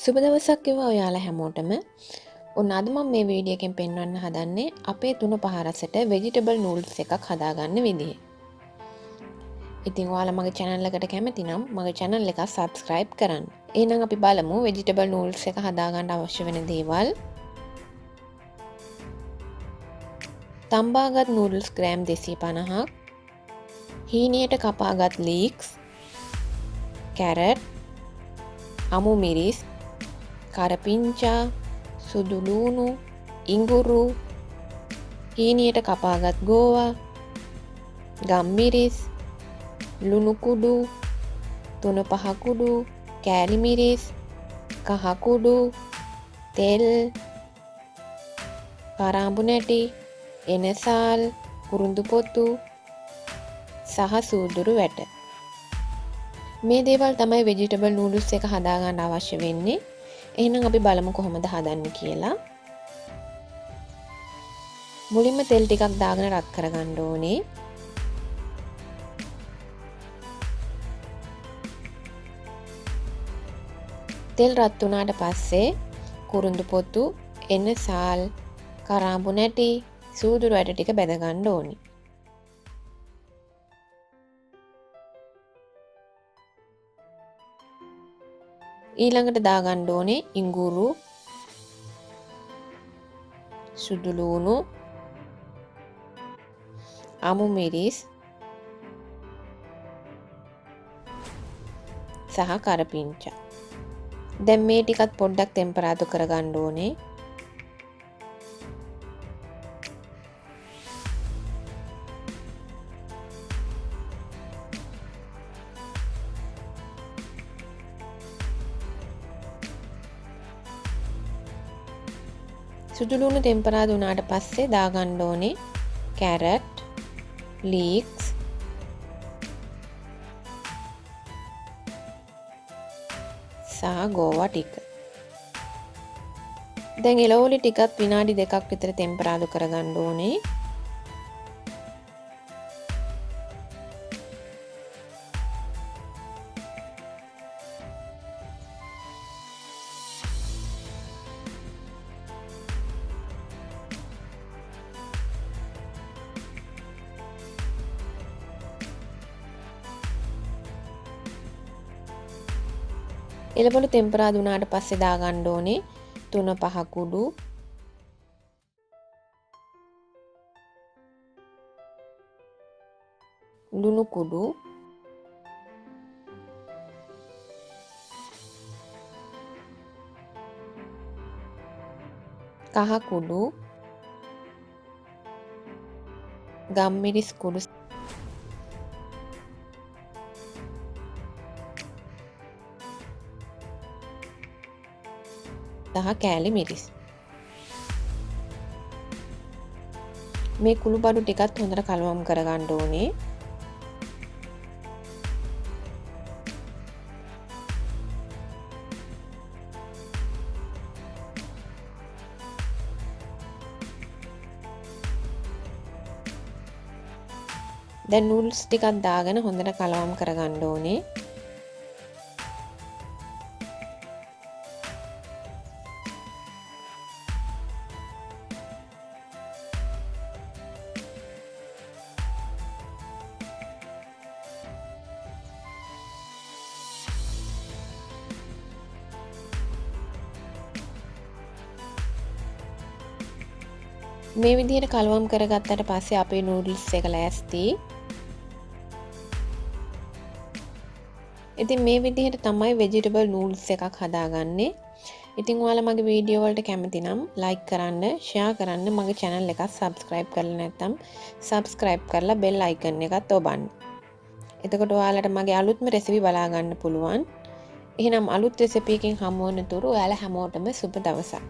සුබ දවසක් වේවා ඔයාලා හැමෝටම. ඔන්න අද මම මේ වීඩියෝ එකෙන් පෙන්වන්න හදන්නේ අපේ තුන පහ රසට vegetable noodles එකක් හදාගන්න විදිහ. ඉතින් ඔයාලා මගේ channel එකට කැමති නම් මගේ channel එක subscribe කරන්න. එහෙනම් අපි බලමු vegetable noodles එක හදාගන්න අවශ්‍ය වෙන දේවල්. තම්බාගත් noodles ග්‍රෑම් 250ක්, හීනියට කපාගත් leeks, carrot, අමු මිරිස්, කරපිංචා, සුදු ලූණු, ඉඟුරු, හීනියට කපාගත් ගෝවා, ගම්මිරිස්, ලුණු කුඩු, තුන පහ කුඩු, කෑලි මිරිස්, කහ කුඩු, තෙල්, කරාඹු නැටි, එනසාල්, කුරුඳු පොතු සහ සූදුරු වැට. මේ දේවල් තමයි vegetable noodles එක හදාගන්න අවශ්‍ය වෙන්නේ. එහෙනම් අපි බලමු කොහොමද හදන්නේ කියලා. මුලින්ම තෙල් ටිකක් දාගෙන රත් කරගන්න ඕනේ. තෙල් රත් වුණාට පස්සේ කුරුඳු පොතු, එනසාල්, කරාඹු නැටි, සූදුරු වැට ටික බැද ගන්න ඕනේ. ඊළඟට දාගන්න ඕනේ ඉඟුරු, සුදු ලූණු, අමු මිරිස් සහ කරපිංචා. දැන් මේ ටිකත් පොඩ්ඩක් ටෙම්පරාදු කරගන්න ඕනේ. සුදු ලූණු ටෙම්පරාදු වුණාට පස්සේ දාගන්න ඕනේ කැරට්, ලීක්ස්, සහ ගෝවා ටික. දැන් එළවලු ටිකත් විනාඩි 2ක් විතර ටෙම්පරාදු කරගන්න ඕනේ. එළවලු ටෙම්පරාදු වුණාට පස්සේ දාගන්න ඕනේ තුන පහ කුඩු, ලුණු කුඩු, කහ කුඩු, ගම්මිරිස් කුඩු සහ කෑලි මිරිස්. මේ කුළු බඩු ටිකත් හොඳට කලවම් කරගන්න ඕනේ. දැන් noodles ටිකක් දාගෙන හොඳට කලවම් කරගන්න ඕනේ. මේ විදිහට කලවම් කරගත්තට පස්සේ අපේ noodles එක ලෑස්ති. ඉතින් මේ විදිහට තමයි vegetable noodles එකක් හදාගන්නේ. ඉතින් ඔයාලා මගේ වීඩියෝ වලට කැමති නම් like කරන්න, share කරන්න, මගේ channel එක subscribe කරලා නැත්නම් subscribe කරලා bell icon එකත් ඔබන්න. එතකොට ඔයාලට මගේ අලුත්ම recipe බලා ගන්න පුළුවන්. එහෙනම් අලුත් recipe එකකින් හමු වෙන තුරු ඔයාලා හැමෝටම සුබ දවසක්.